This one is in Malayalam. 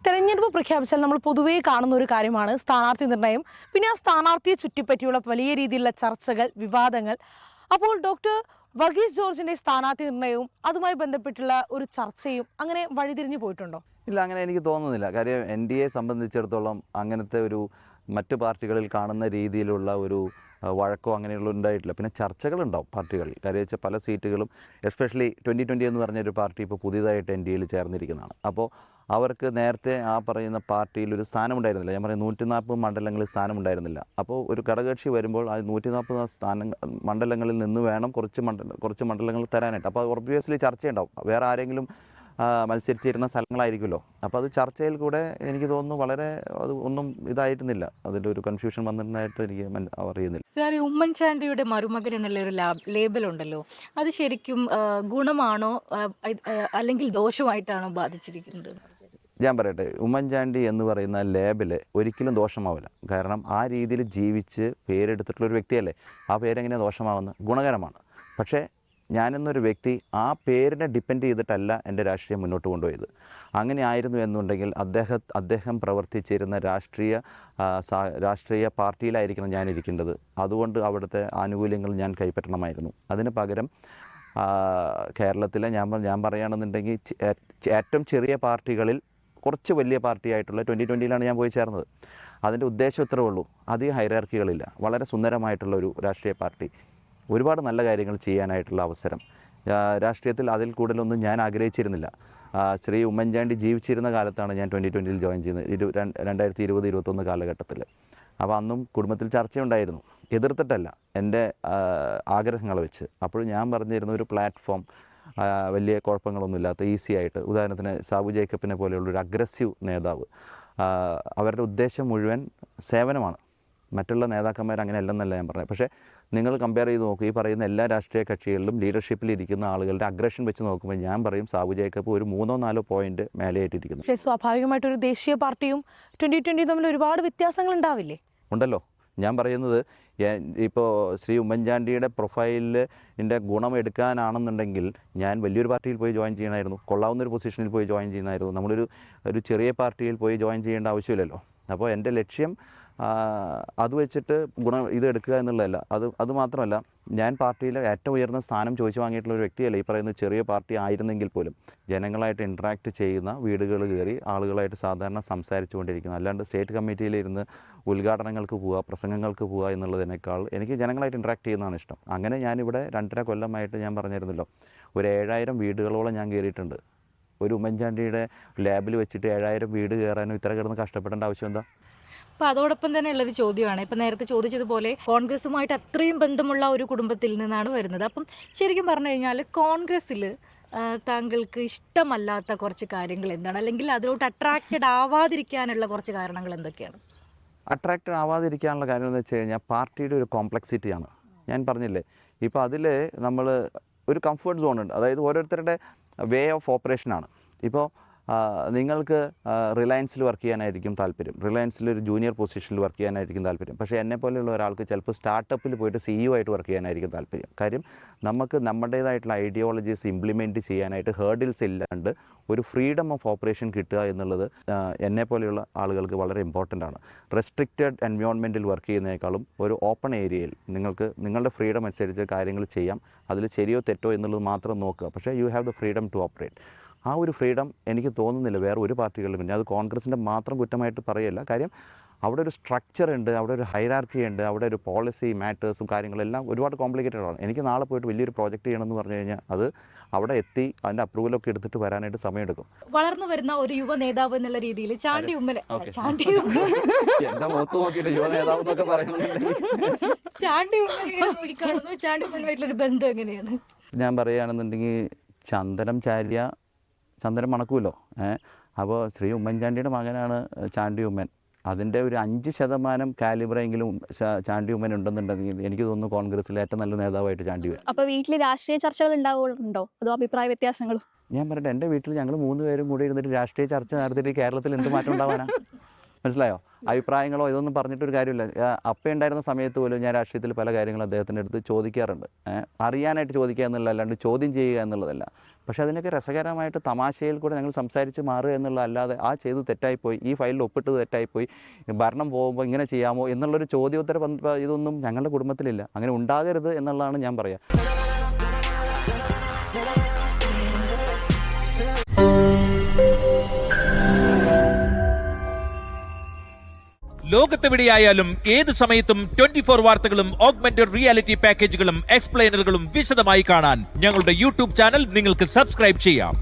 തെരഞ്ഞെടുപ്പ് പ്രഖ്യാപിച്ചാൽ നമ്മൾ പൊതുവേ കാണുന്ന ഒരു കാര്യമാണ് സ്ഥാനാർത്ഥി നിർണയം. പിന്നെ ആ സ്ഥാനാർത്ഥിയെ ചുറ്റിപ്പറ്റിയുള്ള വലിയ രീതിയിലുള്ള ചർച്ചകൾ, വിവാദങ്ങൾ. അപ്പോൾ ഡോക്ടർ വർഗീസ് ജോർജിന്റെ സ്ഥാനാർത്ഥി നിർണയവും അതുമായി ബന്ധപ്പെട്ടുള്ള ഒരു ചർച്ചയും അങ്ങനെ വഴിതിരിഞ്ഞു പോയിട്ടുണ്ടോ? ഇല്ല, അങ്ങനെ എനിക്ക് തോന്നുന്നില്ല. കാര്യം NDA സംബന്ധിച്ചിടത്തോളം അങ്ങനത്തെ ഒരു മറ്റു പാർട്ടികളിൽ കാണുന്ന രീതിയിലുള്ള ഒരു വഴക്കോ അങ്ങനെയുള്ള ഉണ്ടായിട്ടില്ല. പിന്നെ ചർച്ചകളുണ്ടാവും പാർട്ടികളിൽ. കാര്യം വെച്ചാൽ പല സീറ്റുകളും എസ്പെഷ്യലി 2020 എന്ന് പറഞ്ഞൊരു പാർട്ടി ഇപ്പോൾ പുതിയതായിട്ട് NDAയിൽ ചേർന്നിരിക്കുന്നതാണ്. അപ്പോൾ അവർക്ക് നേരത്തെ ആ പറയുന്ന പാർട്ടിയിൽ ഒരു സ്ഥാനമുണ്ടായിരുന്നില്ല. ഞാൻ പറയും 140 മണ്ഡലങ്ങളിൽ സ്ഥാനമുണ്ടായിരുന്നില്ല. അപ്പോൾ ഒരു ഘടകകക്ഷി വരുമ്പോൾ ആ 140 മണ്ഡലങ്ങളിൽ നിന്ന് വേണം കുറച്ച് മണ്ഡലങ്ങൾ തരാനായിട്ട്. അപ്പോൾ ഒബ്വിയസ്ലി ചർച്ചയുണ്ടാവും. വേറെ ആരെങ്കിലും മത്സരിച്ചിരുന്ന സ്ഥലങ്ങളായിരിക്കുമല്ലോ. അപ്പോൾ അത് ചർച്ചയിൽ കൂടെ എനിക്ക് തോന്നുന്നു വളരെ അത് ഒന്നും ഇതായിരുന്നില്ല, അതിൻ്റെ ഒരു കൺഫ്യൂഷൻ വന്നിട്ടുണ്ടായിട്ട് എനിക്ക് അറിയുന്നില്ല. സാർ, ഉമ്മൻചാണ്ടിയുടെ മരുമകൻ എന്നുള്ള ഒരു ലേബൽ ഉണ്ടല്ലോ, അത് ശരിക്കും ഗുണമാണോ അല്ലെങ്കിൽ ദോഷമായിട്ടാണോ ബാധിച്ചിരിക്കുന്നത്? ഞാൻ പറയട്ടെ, ഉമ്മൻചാണ്ടി എന്ന് പറയുന്ന ലേബല് ഒരിക്കലും ദോഷമാവില്ല. കാരണം ആ രീതിയിൽ ജീവിച്ച് പേരെടുത്തിട്ടുള്ളൊരു വ്യക്തിയല്ലേ. ആ പേരെങ്ങനെ ദോഷമാവുന്നത്? ഗുണകരമാണ്. പക്ഷേ ഞാനെന്നൊരു വ്യക്തി ആ പേരിനെ ഡിപ്പെൻഡ് ചെയ്തിട്ടല്ല എൻ്റെ രാഷ്ട്രീയം മുന്നോട്ട് കൊണ്ടുപോയത്. അങ്ങനെ ആയിരുന്നു എന്നുണ്ടെങ്കിൽ അദ്ദേഹം പ്രവർത്തിച്ചിരുന്ന രാഷ്ട്രീയ പാർട്ടിയിലായിരിക്കണം ഞാനിരിക്കേണ്ടത്. അതുകൊണ്ട് അവിടുത്തെ ആനുകൂല്യങ്ങൾ ഞാൻ കൈപ്പറ്റണമായിരുന്നു. അതിന് പകരം കേരളത്തിലെ ഞാൻ പറയുകയാണെന്നുണ്ടെങ്കിൽ ഏറ്റവും ചെറിയ പാർട്ടികളിൽ കുറച്ച് വലിയ പാർട്ടിയായിട്ടുള്ള 2020 ഞാൻ പോയി ചേർന്നത്. അതിൻ്റെ ഉദ്ദേശം ഇത്രേ ഉള്ളൂ. അധികം ഹൈറാർക്കികളില്ല. വളരെ സുന്ദരമായിട്ടുള്ള ഒരു രാഷ്ട്രീയ പാർട്ടി, ഒരുപാട് നല്ല കാര്യങ്ങൾ ചെയ്യാനായിട്ടുള്ള അവസരം. രാഷ്ട്രീയത്തിൽ അതിൽ കൂടുതലൊന്നും ഞാൻ ആഗ്രഹിച്ചിരുന്നില്ല. ശ്രീ ഉമ്മൻചാണ്ടി ജീവിച്ചിരുന്ന കാലത്താണ് ഞാൻ 2020 ജോയിൻ ചെയ്യുന്നത്, 2020-21 കാലഘട്ടത്തിൽ. അപ്പോൾ അന്നും കുടുംബത്തിൽ ചർച്ചയുണ്ടായിരുന്നു, എതിർത്തിട്ടല്ല, എൻ്റെ ആഗ്രഹങ്ങൾ വെച്ച്. അപ്പോൾ ഞാൻ പറഞ്ഞിരുന്ന ഒരു പ്ലാറ്റ്ഫോം വലിയ കുഴപ്പങ്ങളൊന്നുമില്ലാത്ത ഈസി ആയിട്ട്, ഉദാഹരണത്തിന് സാബു ജേക്കബിനെ പോലെയുള്ളൊരു അഗ്രസീവ് നേതാവ്, അവരുടെ ഉദ്ദേശം മുഴുവൻ സേവനമാണ്. മറ്റുള്ള നേതാക്കന്മാർ അങ്ങനെ അല്ലെന്നല്ല ഞാൻ പറഞ്ഞത്. പക്ഷേ നിങ്ങൾ കമ്പയർ ചെയ്ത് നോക്കുക, ഈ പറയുന്ന എല്ലാ രാഷ്ട്രീയ കക്ഷികളിലും ലീഡർഷിപ്പിലിരിക്കുന്ന ആളുകളുടെ അഗ്രഷൻ വെച്ച് നോക്കുമ്പോൾ ഞാൻ പറയും സാബു ജേക്കബ് ഒരു 3-4 പോയിന്റ് മേലെയായിട്ടിരിക്കുന്നു. പക്ഷേ സ്വാഭാവികമായിട്ടൊരു ദേശീയ പാർട്ടിയും 2020 തമ്മിൽ ഒരുപാട് വ്യത്യാസങ്ങൾ ഉണ്ടാവില്ലേ? ഉണ്ടല്ലോ. ഞാൻ പറയുന്നത് ഇപ്പോൾ ശ്രീ ഉമ്മൻചാണ്ടിയുടെ പ്രൊഫൈലിൻ്റെ ഗുണം എടുക്കാനാണെന്നുണ്ടെങ്കിൽ ഞാൻ വലിയൊരു പാർട്ടിയിൽ പോയി ജോയിൻ ചെയ്യണമായിരുന്നു, കൊള്ളാവുന്നൊരു പൊസിഷനിൽ പോയി ജോയിൻ ചെയ്യുന്നതായിരുന്നു. നമ്മളൊരു ചെറിയ പാർട്ടിയിൽ പോയി ജോയിൻ ചെയ്യേണ്ട ആവശ്യമില്ലല്ലോ. അപ്പോൾ എൻ്റെ ലക്ഷ്യം അത് വെച്ചിട്ട് ഇത് എടുക്കുക എന്നുള്ളതല്ല. അത് മാത്രമല്ല, ഞാൻ പാർട്ടിയിലെ ഏറ്റവും ഉയർന്ന സ്ഥാനം ചോദിച്ചു വാങ്ങിയിട്ടുള്ള ഒരു വ്യക്തിയല്ല. ഈ പറയുന്ന ചെറിയ പാർട്ടി ആയിരുന്നെങ്കിൽ പോലും ജനങ്ങളായിട്ട് ഇൻട്രാക്ട് ചെയ്യുന്ന, വീടുകൾ കയറി ആളുകളായിട്ട് സാധാരണ സംസാരിച്ചു കൊണ്ടിരിക്കുന്നു. അല്ലാണ്ട് സ്റ്റേറ്റ് കമ്മിറ്റിയിലിരുന്ന് ഉദ്ഘാടനങ്ങൾക്ക് പോവുക, പ്രസംഗങ്ങൾക്ക് പോവുക എന്നുള്ളതിനേക്കാൾ എനിക്ക് ജനങ്ങളായിട്ട് ഇൻട്രാക്ട് ചെയ്യുന്നതാണ് ഇഷ്ടം. അങ്ങനെ ഞാനിവിടെ 2.5 കൊല്ലമായിട്ട് ഞാൻ പറഞ്ഞിരുന്നല്ലോ, ഒരു 7000 വീടുകളോളം ഞാൻ കയറിയിട്ടുണ്ട്. ഒരു ഉമ്മൻചാണ്ടിയുടെ ലാബിൽ വെച്ചിട്ട് 7000 വീട് കയറാനും ഇത്ര കിടന്ന് കഷ്ടപ്പെടേണ്ട ആവശ്യം എന്താ? അപ്പോൾ അതോടൊപ്പം തന്നെ ഉള്ളൊരു ചോദ്യമാണ്, ഇപ്പം നേരത്തെ ചോദിച്ചതുപോലെ കോൺഗ്രസുമായിട്ട് അത്രയും ബന്ധമുള്ള ഒരു കുടുംബത്തിൽ നിന്നാണ് വരുന്നത്. അപ്പം ശരിക്കും പറഞ്ഞു കഴിഞ്ഞാൽ കോൺഗ്രസ്സിൽ താങ്കൾക്ക് ഇഷ്ടമല്ലാത്ത കുറച്ച് കാര്യങ്ങൾ എന്താണ്, അല്ലെങ്കിൽ അതിലോട്ട് അട്രാക്റ്റഡ് ആവാതിരിക്കാനുള്ള കുറച്ച് കാരണങ്ങൾ എന്തൊക്കെയാണ്? അട്രാക്റ്റഡ് ആവാതിരിക്കാനുള്ള കാര്യം എന്ന് വെച്ച് കഴിഞ്ഞാൽ പാർട്ടിയുടെ ഒരു കോംപ്ലക്സിറ്റിയാണ്. ഞാൻ പറഞ്ഞില്ലേ, ഇപ്പോൾ അതിൽ നമ്മൾ ഒരു കംഫർട്ട് സോൺ ഉണ്ട്. അതായത് ഓരോരുത്തരുടെ വേ ഓഫ് ഓപ്പറേഷനാണ്. ഇപ്പോൾ നിങ്ങൾക്ക് റിലയൻസിൽ വർക്ക് ചെയ്യാനായിരിക്കും താല്പര്യം, റിലയൻസിൽ ഒരു ജൂനിയർ പൊസിഷനിൽ വർക്ക് ചെയ്യാനായിരിക്കും താല്പര്യം. പക്ഷേ എന്നെപ്പോലെയുള്ള ഒരാൾക്ക് ചിലപ്പോൾ സ്റ്റാർട്ടപ്പിൽ പോയിട്ട് CEO ആയിട്ട് വർക്ക് ചെയ്യാനായിരിക്കും താല്പര്യം. കാര്യം നമുക്ക് നമ്മുടേതായിട്ടുള്ള ഐഡിയോളജീസ് ഇംപ്ലിമെൻറ്റ് ചെയ്യാനായിട്ട് ഹേർഡിൽസ് ഇല്ലാണ്ട് ഒരു ഫ്രീഡം ഓഫ് ഓപ്പറേഷൻ കിട്ടുക എന്നുള്ളത് എന്നെപ്പോലെയുള്ള ആളുകൾക്ക് വളരെ ഇമ്പോർട്ടൻ്റ് ആണ്. റെസ്ട്രിക്റ്റഡ് എൻവയോൺമെൻറ്റിൽ വർക്ക് ചെയ്യുന്നതിനേക്കാളും ഒരു ഓപ്പൺ ഏരിയയിൽ നിങ്ങൾക്ക് നിങ്ങളുടെ ഫ്രീഡം അനുസരിച്ച് കാര്യങ്ങൾ ചെയ്യാം. അതിൽ ശരിയോ തെറ്റോ എന്നുള്ളത് മാത്രം നോക്കുക. പക്ഷേ you have the freedom to operate. ആ ഒരു ഫ്രീഡം എനിക്ക് തോന്നുന്നില്ല വേറെ ഒരു പാർട്ടികളിലും. പിന്നെ അത് കോൺഗ്രസിൻ്റെ മാത്രം കുറ്റമായിട്ട് പറയല്ല. കാര്യം അവിടെ ഒരു സ്ട്രക്ചർ ഉണ്ട്, അവിടെ ഒരു ഹൈറാർക്കി ഉണ്ട്, അവിടെ ഒരു പോളിസി മാറ്റേഴ്സും കാര്യങ്ങളെല്ലാം ഒരുപാട് കോംപ്ലിക്കേറ്റഡ് ആണ്. എനിക്ക് നാളെ പോയിട്ട് വലിയൊരു പ്രോജക്റ്റ് ചെയ്യണമെന്ന് പറഞ്ഞു കഴിഞ്ഞാൽ അത് അവിടെ എത്തി അതിൻ്റെ അപ്രൂവലൊക്കെ എടുത്തിട്ട് വരാനായിട്ട് സമയമെടുക്കും. വളർന്നു വരുന്ന ഒരു യുവ നേതാവ് എന്നുള്ള രീതിയിൽ ചാണ്ടി ഉമ്മൻ എൻ്റെ മുഖത്ത് നോക്കിയിട്ട് യുവ നേതാവ് എന്നൊക്കെ പറയണമെന്നുണ്ടെങ്കിൽ ചാണ്ടി ഉമ്മനുമായിട്ടുള്ളൊരു ബന്ധം എങ്ങനെയാണ്? ഞാൻ പറയുകയാണെന്നുണ്ടെങ്കിൽ ചന്ദനം മണക്കുമല്ലോ. അപ്പോൾ ശ്രീ ഉമ്മൻചാണ്ടിയുടെ മകനാണ് ചാണ്ടി ഉമ്മൻ. അതിൻ്റെ ഒരു 5% കാലിബ്രെങ്കിലും ചാണ്ടി ഉമ്മൻ ഉണ്ടെന്നുണ്ടെങ്കിൽ എനിക്ക് തോന്നുന്നു കോൺഗ്രസിലെ ഏറ്റവും നല്ല നേതാവായിട്ട് ചാണ്ടി വരും. അപ്പോൾ വീട്ടിൽ രാഷ്ട്രീയ ചർച്ചകൾ ഉണ്ടാവുന്നുണ്ടോ, അതോ അഭിപ്രായ വ്യത്യാസങ്ങളും? ഞാൻ പറയട്ടെ, എൻ്റെ വീട്ടിൽ ഞങ്ങൾ 3 പേരും കൂടി ഇരുന്നിട്ട് രാഷ്ട്രീയ ചർച്ച നടത്തിയിട്ട് കേരളത്തിൽ എന്ത് മാറ്റം ഉണ്ടാവാനാ? മനസ്സിലായോ? അഭിപ്രായങ്ങളോ ഇതൊന്നും പറഞ്ഞിട്ടൊരു കാര്യമില്ല. അപ്പം ഉണ്ടായിരുന്ന സമയത്ത് പോലും ഞാൻ രാഷ്ട്രീയത്തിൽ പല കാര്യങ്ങളും അദ്ദേഹത്തിൻ്റെ അടുത്ത് ചോദിക്കാറുണ്ട്. അറിയാനായിട്ട് ചോദിക്കുക എന്നുള്ള, അല്ലാണ്ട് ചോദ്യം ചെയ്യുക എന്നുള്ളതല്ല. പക്ഷേ അതിനൊക്കെ രസകരമായിട്ട് തമാശയിൽ കൂടെ ഞങ്ങൾ സംസാരിച്ച് മാറുക എന്നുള്ള അല്ലാതെ ആ ചെയ്തു തെറ്റായിപ്പോയി, ഈ ഫയലിൽ ഒപ്പിട്ടത് തെറ്റായിപ്പോയി, ഭരണം പോകുമ്പോൾ ഇങ്ങനെ ചെയ്യാമോ എന്നുള്ളൊരു ചോദ്യോത്തര ഇതൊന്നും ഞങ്ങളുടെ കുടുംബത്തിലില്ല. അങ്ങനെ ഉണ്ടാകരുത് എന്നുള്ളതാണ് ഞാൻ പറയുക. ലോകത്തെവിടെയായാലും ഏത് സമയത്തും 24 വാർത്തകളും ഓഗ്മെന്റഡ് റിയാലിറ്റി പാക്കേജുകളും എക്സ്പ്ലെയിനറുകളും വിശദമായി കാണാൻ ഞങ്ങളുടെ യൂട്യൂബ് ചാനൽ നിങ്ങൾക്ക് സബ്സ്ക്രൈബ് ചെയ്യാം.